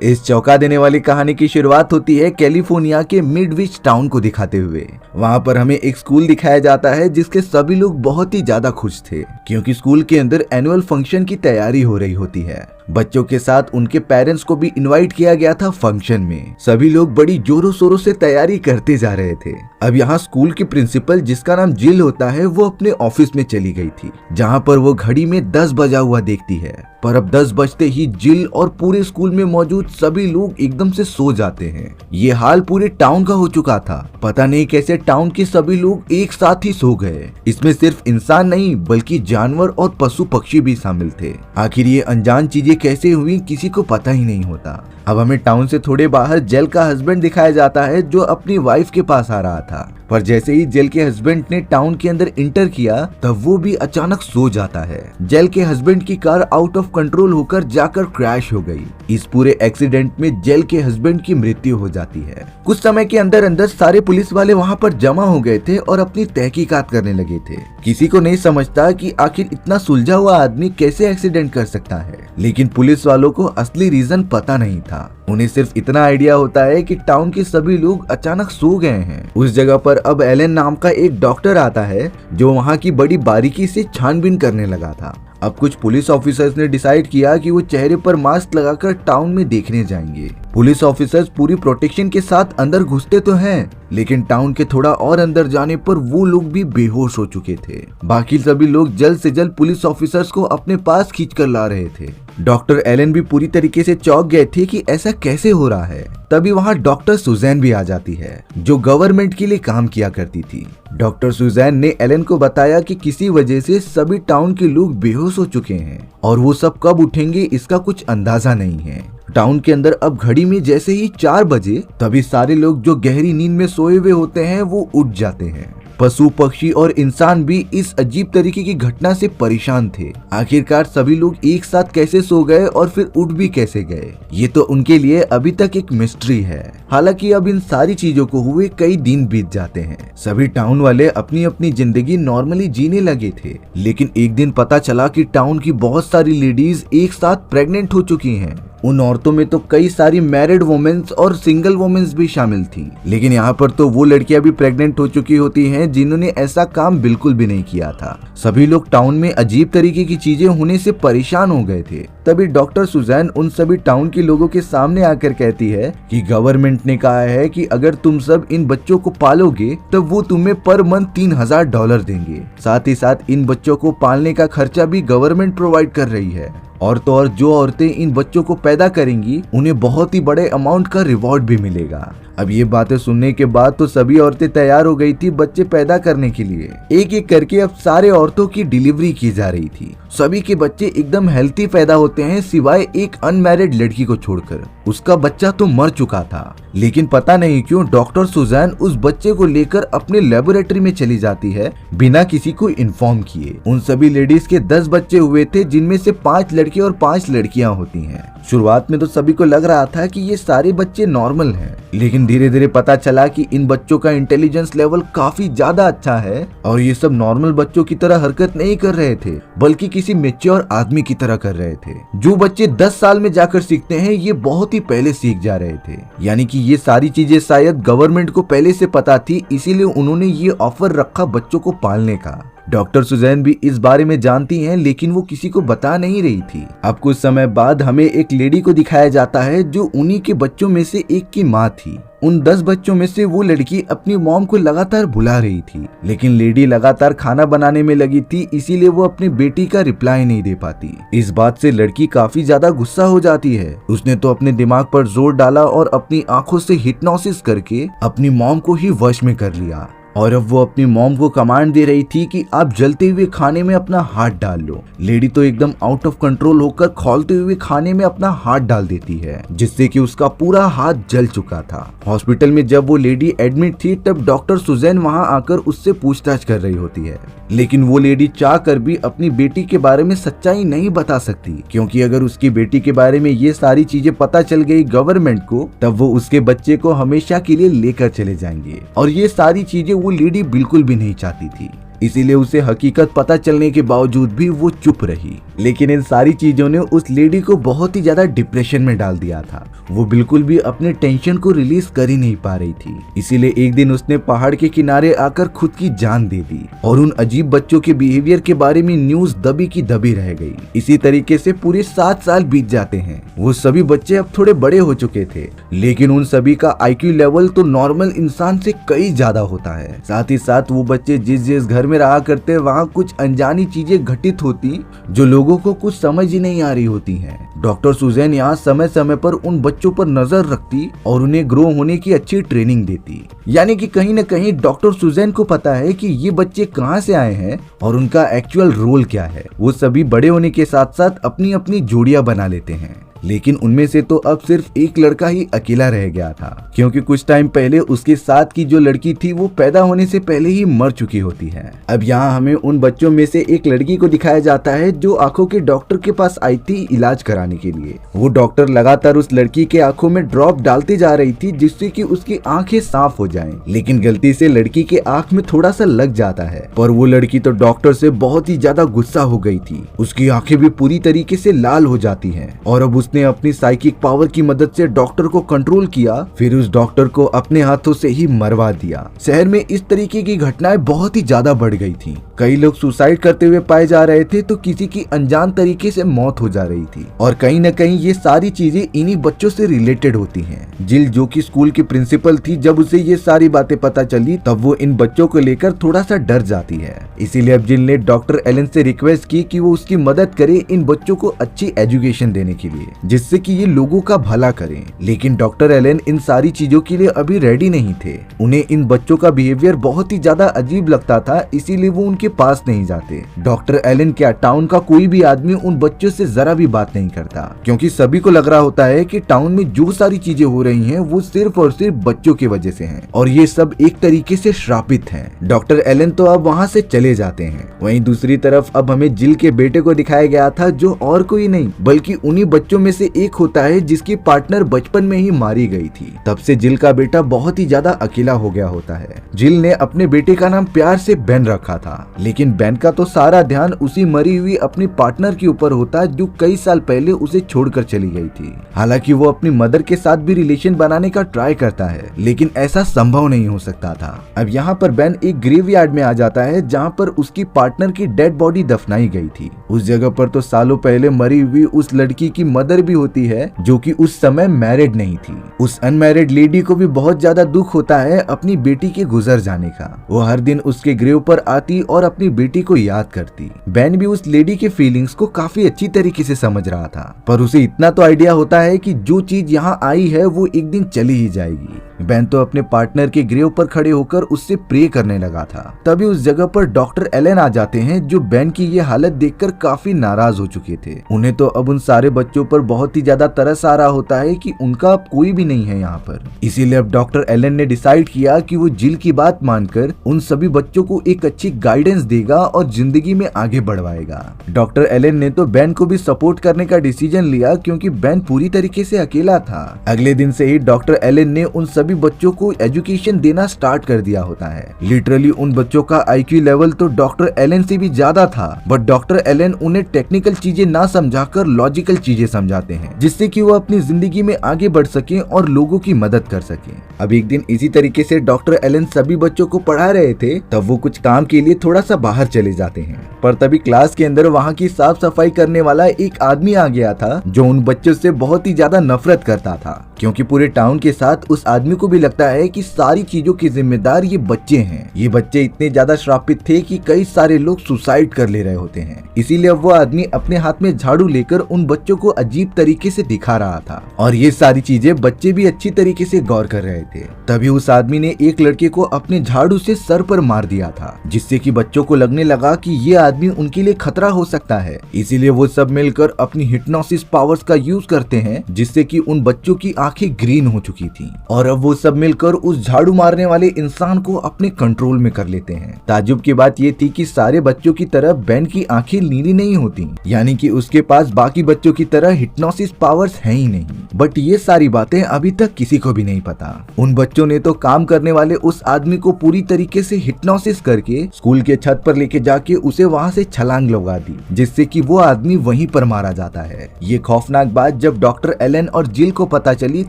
इस चौंका देने वाली कहानी की शुरुआत होती है कैलिफोर्निया के मिडविच टाउन को दिखाते हुए। वहाँ पर हमें एक स्कूल दिखाया जाता है जिसके सभी लोग बहुत ही ज्यादा खुश थे क्योंकि स्कूल के अंदर एनुअल फंक्शन की तैयारी हो रही होती है। बच्चों के साथ उनके पेरेंट्स को भी इनवाइट किया गया था फंक्शन में। सभी लोग बड़ी जोरों शोरों से तैयारी करते जा रहे थे। अब यहाँ स्कूल की प्रिंसिपल जिसका नाम जिल होता है वो अपने ऑफिस में चली गई थी, जहाँ पर वो घड़ी में 10 बजा हुआ देखती है। पर अब 10 बजते ही जिल और पूरे स्कूल में मौजूद सभी लोग एकदम से सो जाते हैं। ये हाल पूरे टाउन का हो चुका था। पता नहीं कैसे टाउन के सभी लोग एक साथ ही सो गए। इसमें सिर्फ इंसान नहीं बल्कि जानवर और पशु पक्षी भी शामिल थे। आखिर ये अनजान चीजें कैसे हुई किसी को पता ही नहीं होता। अब हमें टाउन से थोड़े बाहर जेल का हस्बैंड दिखाया जाता है जो अपनी वाइफ के पास आ रहा था। पर जैसे ही जेल के हस्बैंड ने टाउन के अंदर इंटर किया तब वो भी अचानक सो जाता है। जेल के हस्बैंड की कार आउट ऑफ कंट्रोल होकर जाकर क्रैश हो गई। इस पूरे एक्सीडेंट में जेल के हस्बैंड की मृत्यु हो जाती है। कुछ समय के अंदर अंदर सारे पुलिस वाले वहाँ पर जमा हो गए थे और अपनी तहकीकात करने लगे थे। किसी को नहीं समझता कि आखिर इतना सुलझा हुआ आदमी कैसे एक्सीडेंट कर सकता है, लेकिन पुलिस वालों को असली रीजन पता नहीं था। उन्हें सिर्फ इतना आइडिया होता है कि टाउन के सभी लोग अचानक सो गए हैं। उस जगह पर अब एलन नाम का एक डॉक्टर आता है जो वहाँ की बड़ी बारीकी से छानबीन करने लगा था। अब कुछ पुलिस ऑफिसर्स ने डिसाइड किया कि वो चेहरे पर मास्क लगाकर टाउन में देखने जाएंगे। पुलिस ऑफिसर्स पूरी प्रोटेक्शन के साथ अंदर घुसते तो हैं, लेकिन टाउन के थोड़ा और अंदर जाने पर वो लोग भी बेहोश हो चुके थे। बाकी सभी लोग जल्द से जल्द पुलिस ऑफिसर्स को अपने पास खींचकर ला रहे थे। डॉक्टर एलन भी पूरी तरीके से चौंक गए थे कि ऐसा कैसे हो रहा है। तभी वहाँ डॉक्टर सुजैन भी आ जाती है जो गवर्नमेंट के लिए काम किया करती थी। डॉक्टर सुजैन ने एलन को बताया कि किसी वजह से सभी टाउन के लोग बेहोश हो चुके हैं और वो सब कब उठेंगे इसका कुछ अंदाजा नहीं है। टाउन के अंदर अब घड़ी में जैसे ही 4 बजे तभी सारे लोग जो गहरी नींद में सोए हुए होते हैं वो उठ जाते हैं। पशु पक्षी और इंसान भी इस अजीब तरीके की घटना से परेशान थे। आखिरकार सभी लोग एक साथ कैसे सो गए और फिर उठ भी कैसे गए, ये तो उनके लिए अभी तक एक मिस्ट्री है। हालांकि अब इन सारी चीजों को हुए कई दिन बीत जाते हैं। सभी टाउन वाले अपनी अपनी जिंदगी नॉर्मली जीने लगे थे, लेकिन एक दिन पता चला कि टाउन की बहुत सारी लेडीज एक साथ प्रेग्नेंट हो चुकी हैं। उन औरतों में तो कई सारी मैरिड वुमेन्स और सिंगल वुमेन्स भी शामिल थी, लेकिन यहाँ पर तो वो लड़कियां भी प्रेग्नेंट हो चुकी होती हैं जिन्होंने ऐसा काम बिल्कुल भी नहीं किया था। सभी लोग टाउन में अजीब तरीके की चीजें होने से परेशान हो गए थे। तभी डॉक्टर सुजैन उन सभी टाउन के लोगों के सामने आकर कहती है कि गवर्नमेंट ने कहा है कि अगर तुम सब इन बच्चों को पालोगे तब वो तुम्हें पर मंथ $3000 देंगे। साथ ही साथ इन बच्चों को पालने का खर्चा भी गवर्नमेंट प्रोवाइड कर रही है। और तो और जो औरतें इन बच्चों को पैदा करेंगी उन्हें बहुत ही बड़े अमाउंट का रिवॉर्ड भी मिलेगा। अब ये बातें सुनने के बाद तो सभी औरतें तैयार हो गई थी बच्चे पैदा करने के लिए। एक एक करके अब सारे औरतों की डिलीवरी की जा रही थी। सभी के बच्चे एकदम हेल्थी पैदा होते हैं सिवाय एक अनमैरिड लड़की को छोड़कर। उसका बच्चा तो मर चुका था, लेकिन पता नहीं क्यों डॉक्टर सुजैन उस बच्चे को लेकर अपने लेबोरेटरी में चली जाती है बिना किसी को इन्फॉर्म किए। उन सभी लेडीज के 10 बच्चे हुए थे जिनमें से 5 लड़के और 5 लड़कियां होती हैं। शुरुआत में तो सभी को लग रहा था कि ये सारे बच्चे नॉर्मल हैं, लेकिन धीरे धीरे पता चला कि इन बच्चों का इंटेलिजेंस लेवल काफी ज्यादा अच्छा है और ये सब नॉर्मल बच्चों की तरह हरकत नहीं कर रहे थे बल्कि किसी मैच्योर आदमी की तरह कर रहे थे। जो बच्चे 10 साल में जाकर सीखते हैं ये बहुत ही पहले सीख जा रहे थे। यानी कि ये सारी चीजें शायद गवर्नमेंट को पहले से पता थी, इसीलिए उन्होंने ये ऑफर रखा बच्चों को पालने का। डॉक्टर सुजैन भी इस बारे में जानती हैं, लेकिन वो किसी को बता नहीं रही थी। अब कुछ समय बाद हमें एक लेडी को दिखाया जाता है जो उन्हीं के बच्चों में से एक की माँ थी। उन 10 बच्चों में से वो लड़की अपनी मॉम को लगातार बुला रही थी, लेकिन लेडी लगातार खाना बनाने में लगी थी, इसीलिए वो अपनी बेटी का रिप्लाई नहीं दे पाती। इस बात से लड़की काफी ज्यादा गुस्सा हो जाती है। उसने तो अपने दिमाग पर जोर डाला और अपनी आंखों से हिप्नोसिस करके अपनी मॉम को ही वश में कर लिया। और अब वो अपनी मॉम को कमांड दे रही थी कि आप जलते हुए खाने में अपना हाथ डाल लो। लेडी तो एकदम आउट ऑफ कंट्रोल होकर खौलते हुए खाने में अपना हाथ डाल देती है, जिससे कि उसका पूरा हाथ जल चुका था। हॉस्पिटल में जब वो लेडी एडमिट थी तब डॉक्टर सुजैन वहां आकर उससे पूछताछ कर रही होती है, लेकिन वो लेडी चाह कर भी अपनी बेटी के बारे में सच्चाई नहीं बता सकती, क्योंकि अगर उसकी बेटी के बारे में ये सारी चीजें पता चल गई गवर्नमेंट को तब वो उसके बच्चे को हमेशा के लिए लेकर चले जाएंगे और ये सारी चीजें वो लेडी बिल्कुल भी नहीं चाहती थी। इसीलिए उसे हकीकत पता चलने के बावजूद भी वो चुप रही। लेकिन इन सारी चीजों ने उस लेडी को बहुत ही ज्यादा डिप्रेशन में डाल दिया था। वो बिल्कुल भी अपने टेंशन को रिलीज कर ही नहीं पा रही थी। इसीलिए एक दिन उसने पहाड़ के किनारे आकर खुद की जान दे दी और उन अजीब बच्चों के बिहेवियर के बारे में न्यूज दबी की दबी रह गई। इसी तरीके से पूरे 7 साल बीत जाते हैं। वो सभी बच्चे अब थोड़े बड़े हो चुके थे, लेकिन उन सभी का IQ लेवल तो नॉर्मल इंसान से कई ज्यादा होता है। साथ ही साथ वो बच्चे जिस जिस घर में रहा करते वहाँ कुछ अनजानी चीजें घटित होती जो लोगों को कुछ समझ ही नहीं आ रही होती हैं। डॉक्टर सुजैन यहाँ समय समय पर उन बच्चों पर नजर रखती और उन्हें ग्रो होने की अच्छी ट्रेनिंग देती। यानी कि कहीं न कहीं डॉक्टर सुजैन को पता है कि ये बच्चे कहाँ से आए हैं और उनका एक्चुअल रोल क्या है। वो सभी बड़े होने के साथ साथ अपनी अपनी जोड़ियां बना लेते हैं, लेकिन उनमें से तो अब सिर्फ एक लड़का ही अकेला रह गया था, क्योंकि कुछ टाइम पहले उसके साथ की जो लड़की थी वो पैदा होने से पहले ही मर चुकी होती है। अब यहाँ हमें उन बच्चों में से एक लड़की को दिखाया जाता है जो आंखों के डॉक्टर के पास आई थी इलाज कराने के लिए। वो डॉक्टर लगातार उस लड़की के आंखों में ड्रॉप डालती जा रही थी जिससे कि उसकी आंखें साफ हो जाएं, लेकिन गलती से लड़की के आंख में थोड़ा सा लग जाता है। पर वो लड़की तो डॉक्टर से बहुत ही ज्यादा गुस्सा हो गई थी। उसकी आंखें भी पूरी तरीके से लाल हो जाती हैं और अब उसने अपनी साइकिक पावर की मदद से डॉक्टर को कंट्रोल किया, फिर उस डॉक्टर को अपने हाथों से ही मरवा दिया। शहर में इस तरीके की घटनाएं बहुत ही ज्यादा बढ़ गई थी। कई लोग सुसाइड करते हुए पाए जा रहे थे तो किसी की अनजान तरीके से मौत हो जा रही थी। और कहीं न कहीं ये सारी चीजें इन्हीं बच्चों से रिलेटेड होती हैं। जिल जो कि स्कूल की प्रिंसिपल थी, जब उसे ये सारी बातें पता चली तब वो इन बच्चों को लेकर थोड़ा सा डर जाती है। इसीलिए अब जिल ने डॉक्टर एलन से रिक्वेस्ट की कि वो उसकी मदद करे इन बच्चों को अच्छी एजुकेशन देने के लिए, जिससे कि ये लोगों का भला करें। लेकिन डॉक्टर एलन इन सारी चीजों के लिए अभी रेडी नहीं थे। उन्हें इन बच्चों का बिहेवियर बहुत ही ज्यादा अजीब लगता था, इसीलिए वो उनके पास नहीं जाते। डॉक्टर एलन क्या टाउन का कोई भी आदमी उन बच्चों से जरा भी बात नहीं करता, क्योंकि सभी को लग रहा होता है कि टाउन में जो सारी चीजें हो रही हैं वो सिर्फ और सिर्फ बच्चों की वजह से हैं और ये सब एक तरीके से श्रापित हैं। डॉक्टर एलन तो अब वहाँ से चले जाते हैं। वहीं दूसरी तरफ अब हमें जिल के बेटे को दिखाया गया था, जो और कोई नहीं बल्कि उन्हीं बच्चों में से एक होता है जिसकी पार्टनर बचपन में ही मारी गई थी। तब से जिल का बेटा बहुत ही ज्यादा अकेला हो गया होता है। जिल ने अपने बेटे का नाम प्यार से बेन रखा था, लेकिन बेन का तो सारा ध्यान उसी मरी हुई अपनी पार्टनर के ऊपर होता जो कई साल पहले उसे छोड़कर चली गई थी। हालांकि वो अपनी मदर के साथ भी रिलेशन बनाने का ट्राई करता है, लेकिन ऐसा संभव नहीं हो सकता था। अब यहाँ पर बेन एक ग्रेवयार्ड में आ जाता है जहाँ पर उसकी पार्टनर की डेड बॉडी दफनाई गई थी। उस जगह पर तो सालों पहले मरी हुई उस लड़की की मदर भी होती है, जो कि उस समय मैरिड नहीं थी। उस अनमैरिड लेडी को भी बहुत ज्यादा दुख होता है अपनी बेटी के गुजर जाने का। वो हर दिन उसके ग्रेव पर आती और अपनी बेटी को याद करती। बेन भी उस लेडी के फीलिंग्स को काफी अच्छी तरीके से समझ रहा था, पर उसे इतना तो आइडिया होता है कि जो चीज यहाँ आई है वो एक दिन चली ही जाएगी। बेन तो अपने पार्टनर के ग्रेव पर खड़े होकर उससे प्रे करने लगा था। तभी उस जगह पर डॉक्टर एलन आ जाते हैं, जो बेन की ये हालत देखकर काफी नाराज हो चुके थे। उन्हें तो अब उन सारे बच्चों पर बहुत ही ज्यादा तरस आ रहा होता है कि उनका अब कोई भी नहीं है यहाँ पर। इसीलिए अब डॉक्टर एलन ने डिसाइड किया कि वो जिल की बात मानकर उन सभी बच्चों को एक अच्छी गाइडेंस देगा और जिंदगी में आगे बढ़वाएगा। डॉक्टर एलन ने तो बेन को भी सपोर्ट करने का डिसीजन लिया, क्योंकि बेन पूरी तरीके से अकेला था। अगले दिन से ही डॉक्टर एलन ने उन सभी बच्चों को एजुकेशन देना स्टार्ट कर दिया होता है। लिटरली उन बच्चों का IQ लेवल तो डॉक्टर एलन से भी ज्यादा था, बट डॉक्टर एलन उन्हें टेक्निकल चीजें ना समझाकर लॉजिकल चीजें समझाते हैं, जिससे कि वो अपनी जिंदगी में आगे बढ़ सके और लोगों की मदद कर सके। अब एक दिन इसी तरीके से डॉक्टर एलन सभी बच्चों को पढ़ा रहे थे, तब वो कुछ काम के लिए थोड़ा सा बाहर चले जाते हैं। पर तभी क्लास के अंदर वहाँ की साफ सफाई करने वाला एक आदमी आ गया था, जो उन बच्चों से बहुत ही ज्यादा नफरत करता था, क्योंकि पूरे टाउन के साथ उस आदमी को भी लगता है कि सारी चीजों के जिम्मेदार ये बच्चे हैं। ये बच्चे इतने ज्यादा श्रापित थे कि कई सारे लोग सुसाइड कर ले रहे होते हैं। इसीलिए अब वो आदमी अपने हाथ में झाड़ू लेकर उन बच्चों को अजीब तरीके से दिखा रहा था, और ये सारी चीजें बच्चे भी अच्छी तरीके से गौर कर रहे थे। तभी उस आदमी ने एक लड़के को अपने झाड़ू से सर पर मार दिया था, जिससे कि बच्चों को लगने लगा कि ये आदमी उनके लिए खतरा हो सकता है। इसीलिए वो सब मिलकर अपनी हिप्नोसिस पावर्स का यूज करते हैं, जिससे कि उन बच्चों की आंखें ग्रीन हो चुकी थी और अब वो वो सब मिलकर उस झाड़ू मारने वाले इंसान को अपने कंट्रोल में कर लेते हैं। ताज्जुब की बात ये थी कि सारे बच्चों की तरह बेन की आंखें नीली नहीं होती, यानी कि उसके पास बाकी बच्चों की तरह हिप्नोसिस पावर्स हैं ही नहीं। बट ये सारी बातें अभी तक किसी को भी नहीं पता। उन बच्चों ने तो काम करने वाले उस आदमी को पूरी तरीके से हिप्नोसिस करके स्कूल के छत पर लेके जाके उसे वहाँ से छलांग लगा दी, जिससे कि वो आदमी वहीं पर मारा जाता है। ये खौफनाक बात जब डॉक्टर एलन और जिल को पता चली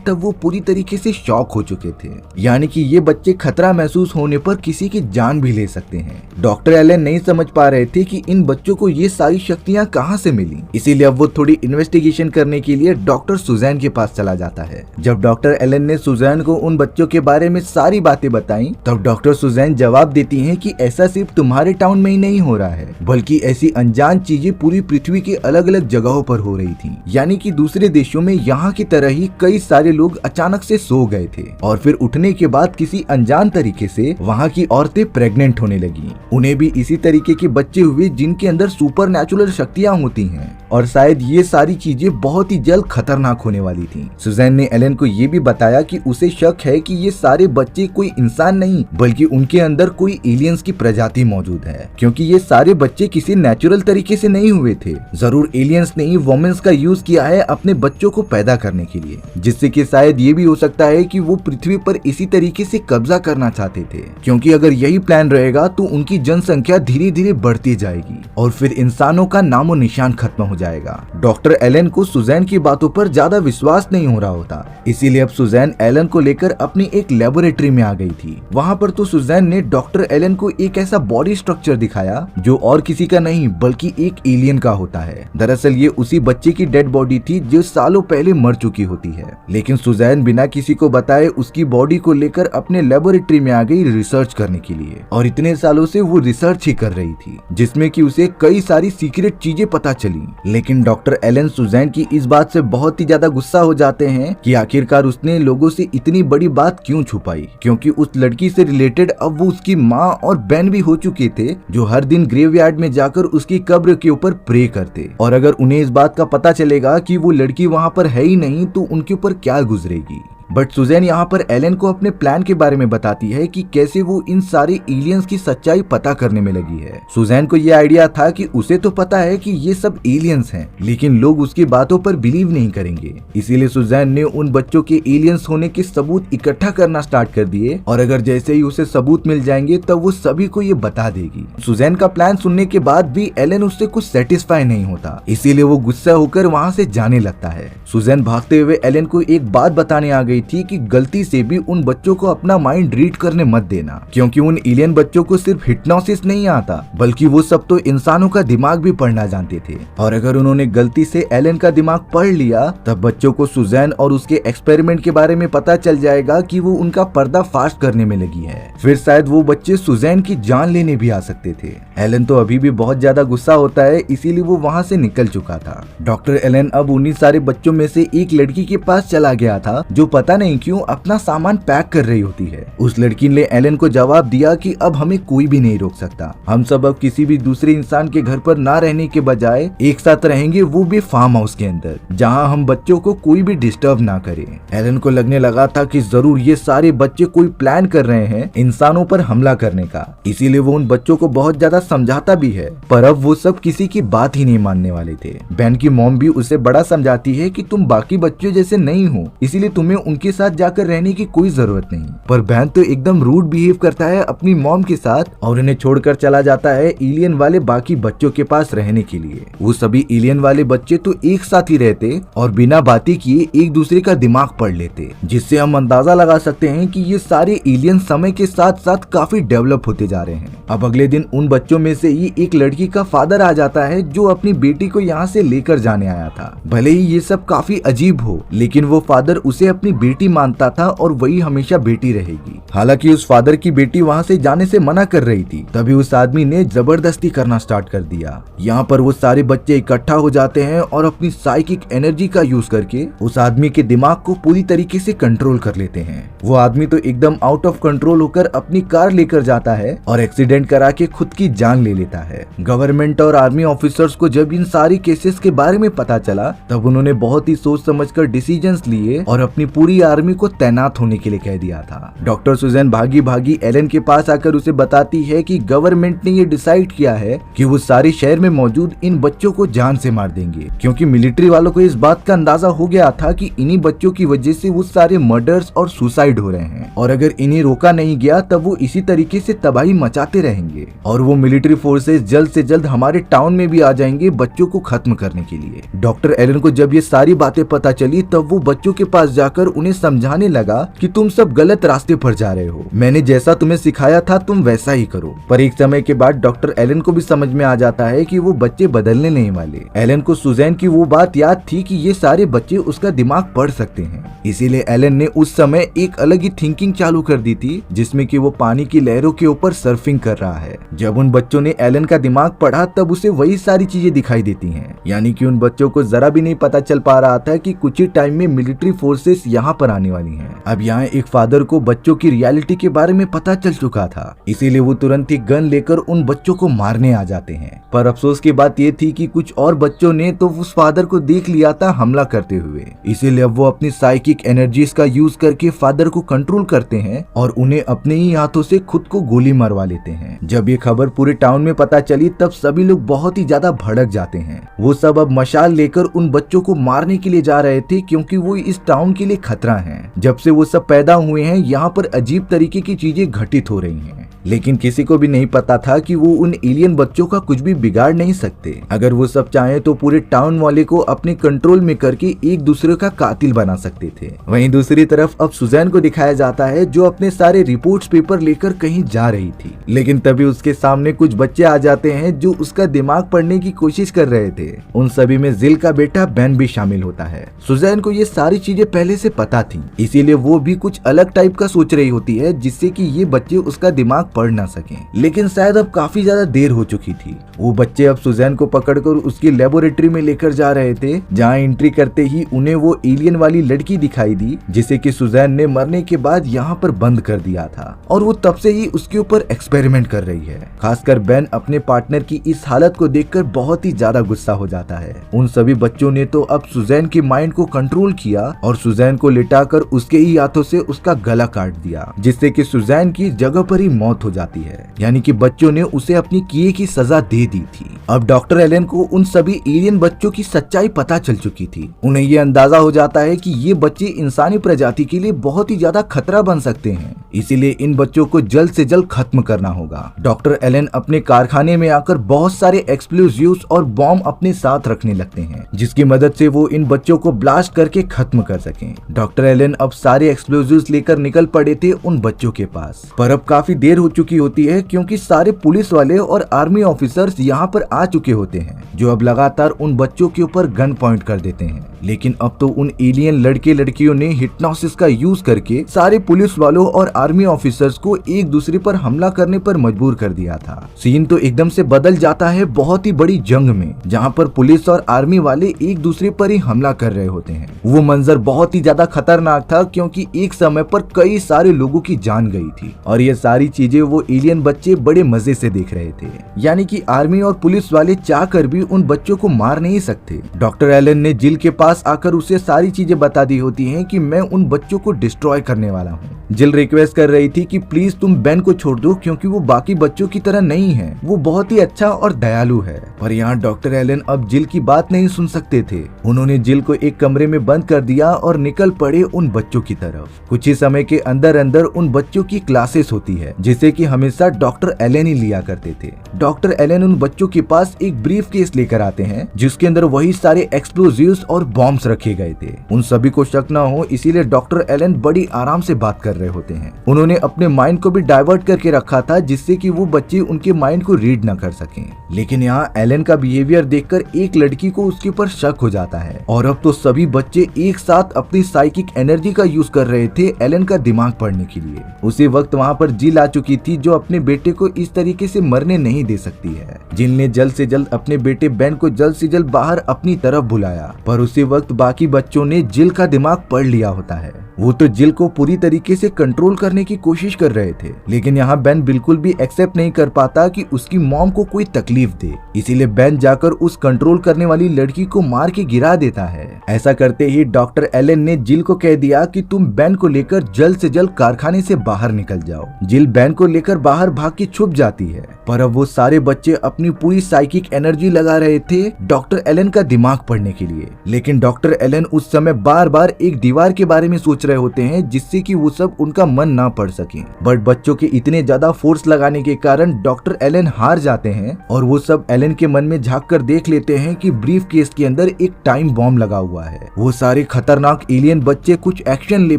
तब वो पूरी तरीके से शॉक हो चुके थे, यानी कि ये बच्चे खतरा महसूस होने पर किसी की जान भी ले सकते हैं। डॉक्टर एलन नहीं समझ पा रहे थे कि इन बच्चों को ये सारी शक्तियाँ कहाँ से मिली, इसीलिए अब वो थोड़ी इन्वेस्टिगेशन करने के लिए डॉक्टर सुजैन के पास चला जाता है। जब डॉक्टर एलन ने सुजैन को उन बच्चों के बारे में सारी बातें बताई तब डॉक्टर सुजैन जवाब देती हैं कि ऐसा सिर्फ तुम्हारे टाउन में ही नहीं हो रहा है, बल्कि ऐसी अनजान चीजें पूरी पृथ्वी के अलग अलग जगहों पर हो रही थी, यानी कि दूसरे देशों में यहाँ की तरह ही कई सारे लोग अचानक से सो गए थे और फिर उठने के बाद किसी अनजान तरीके से वहाँ की औरतें प्रेग्नेंट होने लगी। उन्हें भी इसी तरीके के बच्चे हुए जिनके अंदर सुपर नेचुरल शक्तियाँ होती हैं और शायद ये सारी चीजें बहुत ही जल्द खतरनाक होने वाली थी। सुजैन ने एलन को ये भी बताया कि उसे शक है कि ये सारे बच्चे कोई इंसान नहीं बल्कि उनके अंदर कोई एलियंस की प्रजाति मौजूद है, क्योंकि ये सारे बच्चे किसी नेचुरल तरीके से नहीं हुए थे। जरूर एलियंस ने ही वुमेन्स का यूज किया है अपने बच्चों को पैदा करने के लिए, जिससे कि शायद ये भी हो सकता है कि वो पृथ्वी पर इसी तरीके से कब्जा करना चाहते थे, क्योंकि अगर यही प्लान रहेगा तो उनकी जनसंख्या धीरे धीरे बढ़ती जाएगी और फिर इंसानों का नामो निशान खत्म हो जाएगा। डॉक्टर एलन को सुजैन की बातों पर ज्यादा विश्वास नहीं हो रहा होता, इसीलिए अब सुजैन एलन को लेकर अपनी एक लेबोरेटरी में आ गई थी। वहाँ पर तो सुजैन ने डॉक्टर एलन को एक ऐसा बॉडी स्ट्रक्चर दिखाया जो और किसी का नहीं बल्कि एक एलियन का होता है। दरअसल ये उसी बच्चे की डेड बॉडी थी जो सालों पहले मर चुकी होती है, लेकिन सुजैन बिना किसी को बताए उसकी बॉडी को लेकर अपने लेबोरेटरी में आ गई रिसर्च करने के लिए, और इतने सालों से वो रिसर्च ही कर रही थी जिसमें कि उसे कई सारी सीक्रेट चीजें पता चली। लेकिन डॉक्टर एलन सुजैन की इस बात से बहुत ही ज्यादा गुस्सा हो जाते हैं कि आखिरकार उसने लोगों से इतनी बड़ी बात क्यों छुपाई, क्योंकि उस लड़की से रिलेटेड अब वो उसकी माँ और बहन भी हो चुके थे जो हर दिन ग्रेवयार्ड में जाकर उसकी कब्र के ऊपर प्रे करते, और अगर उन्हें इस बात का पता चलेगा कि वो लड़की वहाँ पर है ही नहीं तो उनके ऊपर क्या गुजरेगी। बट सुजैन यहाँ पर एलन को अपने प्लान के बारे में बताती है कि कैसे वो इन सारे एलियंस की सच्चाई पता करने में लगी है। सुजैन को ये आइडिया था कि उसे तो पता है कि ये सब एलियंस हैं, लेकिन लोग उसकी बातों पर बिलीव नहीं करेंगे, इसीलिए सुजैन ने उन बच्चों के एलियंस होने के सबूत इकट्ठा करना स्टार्ट कर दिए, और अगर जैसे ही उसे सबूत मिल जाएंगे तब वो सभी को ये बता देगी। सुजैन का प्लान सुनने के बाद भी एलन उससे कुछ सेटिस्फाई नहीं होता, इसीलिए वो गुस्सा होकर वहाँ से जाने लगता है। सुजैन भागते हुए एलन को एक बात बताने आ गई थी कि गलती से भी उन बच्चों को अपना माइंड रीड करने मत देना, क्योंकि उन एलियन बच्चों को सिर्फ हिप्नोसिस नहीं आता बल्कि वो सब तो इंसानों का दिमाग भी पढ़ना जानते थे, और अगर उन्होंने गलती से एलन का दिमाग पढ़ लिया तब बच्चों को सुजैन और उसके एक्सपेरिमेंट के बारे में पता चल जाएगा कि वो उनका पर्दा फाश करने में लगी है। फिर शायद वो बच्चे सुजैन की जान लेने भी आ सकते थे। एलन तो अभी भी बहुत ज्यादा गुस्सा होता है, इसीलिए वो वहाँ से निकल चुका था। डॉक्टर एलन अब उन्हीं सारे बच्चों में से एक लड़की के पास चला गया था जो पता नहीं क्यों अपना सामान पैक कर रही होती है। उस लड़की ने एलन को जवाब दिया कि अब हमें कोई भी नहीं रोक सकता, हम सब अब किसी भी दूसरे इंसान के घर पर ना रहने के बजाय एक साथ रहेंगे, वो भी फार्म हाउस के अंदर जहां हम बच्चों को कोई भी डिस्टर्ब ना करे। एलन को लगने लगा था कि जरूर ये सारे बच्चे कोई प्लान कर रहे हैं इंसानों पर हमला करने का, इसीलिए वो उन बच्चों को बहुत ज्यादा समझाता भी है, पर अब वो सब किसी की बात ही नहीं मानने वाले थे। बेन की मॉम भी उसे बड़ा समझाती है कि तुम बाकी बच्चों जैसे नहीं हो, इसीलिए तुम्हें उनके साथ जाकर रहने की कोई जरूरत नहीं, पर बैन तो एकदम रूड बिहेव करता है अपनी मॉम के साथ और उन्हें छोड़कर चला जाता है एलियन वाले बाकी बच्चों के पास रहने के लिए। वो सभी एलियन वाले बच्चे तो एक साथ ही रहते और बिना बातें किए एक दूसरे का दिमाग पढ़ लेते, जिससे हम अंदाजा लगा सकते हैं कि ये सारे एलियन समय के साथ साथ काफी डेवलप होते जा रहे हैं। अब अगले दिन उन बच्चों में से ही एक लड़की का फादर आ जाता है जो अपनी बेटी को यहाँ से लेकर जाने आया था। भले ही ये सब काफी अजीब हो, लेकिन वो फादर उसे अपनी बेटी मानता था और वही हमेशा बेटी रहेगी। हालांकि उस फादर की बेटी वहाँ से जाने से मना कर रही थी, तभी उस आदमी ने जबरदस्ती करना स्टार्ट कर दिया। यहाँ पर वो सारे बच्चे इकट्ठा हो जाते हैं और अपनी साइकिक एनर्जी का यूज करके उस आदमी के दिमाग को पूरी तरीके से कंट्रोल कर लेते हैं। वो आदमी तो एकदम आउट ऑफ कंट्रोल होकर अपनी कार लेकर जाता है और एक्सीडेंट करा के खुद की जान ले लेता है। गवर्नमेंट और आर्मी ऑफिसर्स को जब इन सारी केसेस के बारे में पता चला तब उन्होंने बहुत ही सोच समझकर डिसीजंस लिए और अपनी पूरी पूरी आर्मी को तैनात होने के लिए कह दिया था। डॉक्टर सुजैन भागी भागी एलन के पास आकर उसे बताती है कि गवर्नमेंट ने ये डिसाइड किया है कि वो सारे शहर में मौजूद इन बच्चों को जान से मार देंगे, क्योंकि मिलिट्री वालों को इस बात का अंदाजा हो गया था कि इन्हीं बच्चों की वजह से वो सारे मर्डर्स और सुसाइड हो रहे हैं, और अगर इन्हें रोका नहीं गया तब वो इसी तरीके से तबाही मचाते रहेंगे और वो मिलिट्री फोर्सेस जल्द से जल्द हमारे टाउन में भी आ जाएंगे बच्चों को खत्म करने के लिए। डॉक्टर एलन को जब ये सारी बातें पता चली तब वो बच्चों के पास जाकर उन्हें समझाने लगा कि तुम सब गलत रास्ते पर जा रहे हो, मैंने जैसा तुम्हें सिखाया था तुम वैसा ही करो। पर एक समय के बाद डॉक्टर एलन को भी समझ में आ जाता है कि वो बच्चे बदलने नहीं वाले। एलन को सुजैन की वो बात याद थी कि ये सारे बच्चे उसका दिमाग पढ़ सकते हैं, इसीलिए एलन ने उस समय एक अलग ही थिंकिंग चालू कर दी थी, जिसमें कि वो पानी की लहरों के ऊपर सर्फिंग कर रहा है। जब उन बच्चों ने एलन का दिमाग पढ़ा तब उसे वही सारी चीजें दिखाई देती हैं, यानी कि उन बच्चों को जरा भी नहीं पता चल पा रहा था कि कुछ ही टाइम में मिलिट्री फोर्सेस यहाँ पर आने वाली हैं। अब यहाँ एक फादर को बच्चों की रियलिटी के बारे में पता चल चुका था, इसीलिए वो तुरंत ही गन लेकर उन बच्चों को मारने आ जाते हैं। पर अफसोस की बात ये थी कि कुछ और बच्चों ने तो उस फादर को देख लिया था हमला करते हुए, इसीलिए अब वो अपनी साइकिक एनर्जीज का यूज करके फादर को कंट्रोल करते हैं और उन्हें अपने ही हाथों से खुद को गोली मरवा लेते हैं। जब ये खबर पूरे टाउन में पता चली तब सभी लोग बहुत ही ज्यादा भड़क जाते हैं। वो सब अब मशाल लेकर उन बच्चों को मारने के लिए जा रहे थे, क्योंकि वो इस टाउन के लिए खतरा हैं। जब से वो सब पैदा हुए हैं यहाँ पर अजीब तरीके की चीजें घटित हो रही हैं, लेकिन किसी को भी नहीं पता था कि वो उन एलियन बच्चों का कुछ भी बिगाड़ नहीं सकते। अगर वो सब चाहे तो पूरे टाउन वाले को अपने कंट्रोल में करके एक दूसरे का कातिल बना सकते थे। वहीं दूसरी तरफ अब सुजैन को दिखाया जाता है जो अपने सारे रिपोर्ट्स पेपर लेकर कहीं जा रही थी, लेकिन तभी उसके सामने कुछ बच्चे आ जाते हैं जो उसका दिमाग पढ़ने की कोशिश कर रहे थे। उन सभी में जिल का बेटा बेन भी शामिल होता है। सुजैन को ये सारी चीजें पहले से पता थी, इसीलिए वो भी कुछ अलग टाइप का सोच रही होती है जिससे कि ये बच्चे उसका दिमाग पढ़ ना सकें, लेकिन शायद अब काफी ज्यादा देर हो चुकी थी। वो बच्चे अब सुजैन को पकड़कर उसकी लेबोरेटरी में लेकर जा रहे थे, जहाँ एंट्री करते ही उन्हें वो एलियन वाली लड़की दिखाई दी जिसे कि सुजैन ने मरने के बाद यहाँ पर बंद कर दिया था, और वो तब से ही उसके ऊपर एक्सपेरिमेंट कर रही है। खासकर बेन अपने पार्टनर की इस हालत को देखकर बहुत ही ज्यादा गुस्सा हो जाता है। उन सभी बच्चों ने तो अब सुजैन के माइंड को कंट्रोल किया और सुजैन को लिटाकर उसके ही हाथों से उसका गला काट दिया, जिससे कि सुजैन की जगह पर ही मौत हो जाती है, यानी कि बच्चों ने उसे अपनी किए की सजा दे दी थी। अब डॉक्टर एलन को उन सभी एलियन बच्चों की सच्चाई पता चल चुकी थी। उन्हें ये अंदाजा हो जाता है कि ये बच्चे इंसानी प्रजाति के लिए बहुत ही ज्यादा खतरा बन सकते हैं, इसीलिए इन बच्चों को जल्द से जल्द खत्म करना होगा। डॉक्टर एलन अपने कारखाने में आकर बहुत सारे एक्सप्लोजिव्स और बॉम्ब अपने साथ रखने लगते हैं, जिसकी मदद से वो इन बच्चों को ब्लास्ट करके खत्म कर सकें। डॉक्टर एलन अब सारे एक्सप्लोजिव्स लेकर निकल पड़े थे उन बच्चों के पास, पर अब काफी देर हो चुकी होती है क्योंकि सारे पुलिस वाले और आर्मी ऑफिसर्स यहाँ पर आ चुके होते हैं, जो अब लगातार उन बच्चों के ऊपर गन पॉइंट कर देते हैं। लेकिन अब तो उन एलियन लड़के लड़कियों ने हिप्नोसिस का यूज करके सारे पुलिस वालों और आर्मी ऑफिसर्स को एक दूसरे पर हमला करने पर मजबूर कर दिया था। सीन तो एकदम से बदल जाता है बहुत ही बड़ी जंग में, जहाँ पर पुलिस और आर्मी वाले एक दूसरे पर ही हमला कर रहे होते हैं। वो मंजर बहुत ही ज्यादा खतरनाक था क्योंकि एक समय पर कई सारे लोगों की जान गई थी, और ये सारी चीजें वो एलियन बच्चे बड़े मजे से देख रहे थे, यानी कि आर्मी और पुलिस वाले चाहकर भी उन बच्चों को मार नहीं सकते। डॉक्टर एलन ने जिल के पास आकर उसे सारी चीजें बता दी होती हैं कि मैं उन बच्चों को डिस्ट्रॉय करने वाला हूँ। जिल रिक्वेस्ट कर रही थी कि प्लीज तुम बेन को छोड़ दो क्योंकि वो बाकी बच्चों की तरह नहीं है, वो बहुत ही अच्छा और दयालु है। पर यहाँ डॉक्टर एलन अब जिल की बात नहीं सुन सकते थे। उन्होंने जिल को एक कमरे में बंद कर दिया और निकल पड़े उन बच्चों की तरफ। कुछ ही समय के अंदर अंदर उन बच्चों की क्लासेस होती है, जिसे कि हमेशा डॉक्टर एलन ही लिया करते थे। डॉक्टर एलन उन बच्चों के पास एक ब्रीफ केस लेकर आते हैं जिसके अंदर वही सारे एक्सप्लोजिव्स और बॉम्ब्स रखे गए थे। उन सभी को शक न हो इसीलिए डॉक्टर एलन बड़ी आराम से बात कर रहे होते हैं। उन्होंने अपने माइंड को भी डाइवर्ट करके रखा था जिससे कि वो बच्चे उनके माइंड को रीड न कर सकें। लेकिन यहाँ एलन का बिहेवियर देखकर एक लड़की को उसके ऊपर शक हो जाता है, और अब तो सभी बच्चे एक साथ अपनी साइकिक एनर्जी का यूज कर रहे थे एलन का दिमाग पढ़ने के लिए। उसी वक्त वहाँ पर जिल आ चुकी थी जो अपने बेटे को इस तरीके से मरने नहीं दे सकती है। जिल ने जल्द से जल्द अपने बेटे बेन को जल्द से जल्द बाहर अपनी तरफ बुलाया, पर उसी वक्त बाकी बच्चों ने जिल का दिमाग पढ़ लिया होता है। वो तो जिल को पूरी तरीके से कंट्रोल करने की कोशिश कर रहे थे, लेकिन यहाँ बेन बिल्कुल भी एक्सेप्ट नहीं कर पाता कि उसकी मॉम को कोई तकलीफ दे। इसीलिए बेन जाकर उस कंट्रोल करने वाली लड़की को मार के गिरा देता है। ऐसा करते ही डॉक्टर एलन ने जिल को कह दिया कि तुम बेन को लेकर जल्द से जल्द कारखाने से बाहर निकल जाओ। जिल बेन को लेकर बाहर भाग के छुप जाती है, पर अब वो सारे बच्चे अपनी पूरी साइकिक एनर्जी लगा रहे थे डॉक्टर एलन का दिमाग पढ़ने के लिए। लेकिन डॉक्टर एलन उस समय बार बार एक दीवार के बारे में सोच रहे होते हैं जिससे कि वो सब उनका मन ना पढ़ सके। बट बच्चों के इतने ज्यादा फोर्स लगाने के कारण डॉक्टर एलन हार जाते हैं और वो सब एलन के मन में झांक कर देख लेते हैं कि ब्रीफ केस के अंदर एक टाइम बॉम्ब लगा हुआ है। वो सारे खतरनाक एलियन बच्चे कुछ एक्शन ले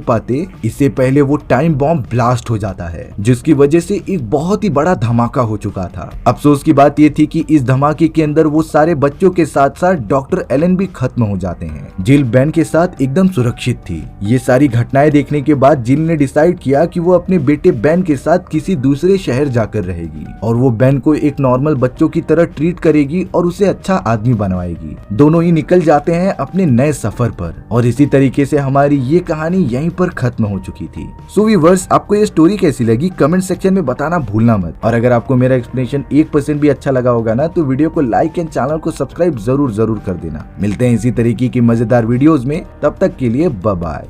पाते इससे पहले वो टाइम बॉम्ब ब्लास्ट हो जाता है, जिसकी वजह से एक बहुत ही बड़ा धमाका हो चुका था। अफसोस की बात ये थी कि इस धमाके के अंदर वो सारे बच्चों के साथ साथ डॉक्टर एलन भी खत्म हो जाते हैं। जिल बेन के साथ एकदम सुरक्षित थी। ये सारी घटनाएं देखने के बाद जिल ने डिसाइड किया कि वो अपने बेटे बेन के साथ किसी दूसरे शहर जाकर रहेगी और वो बेन को एक नॉर्मल बच्चों की तरह ट्रीट करेगी और उसे अच्छा आदमी बनवाएगी। दोनों ही निकल जाते हैं अपने नए सफर पर और इसी तरीके से हमारी ये कहानी यहीं पर खत्म हो चुकी थी। सो व्यूअर्स, आपको ये स्टोरी कैसी लगी कमेंट सेक्शन में बताना भूलना मत। और अगर आपको मेरा एक्सप्लेनेशन 1% भी अच्छा लगा होगा ना, तो वीडियो को लाइक एंड चैनल को सब्सक्राइब जरूर कर देना। मिलते हैं इसी तरीके की मजेदार वीडियोस में, तब तक के लिए बाय बाय।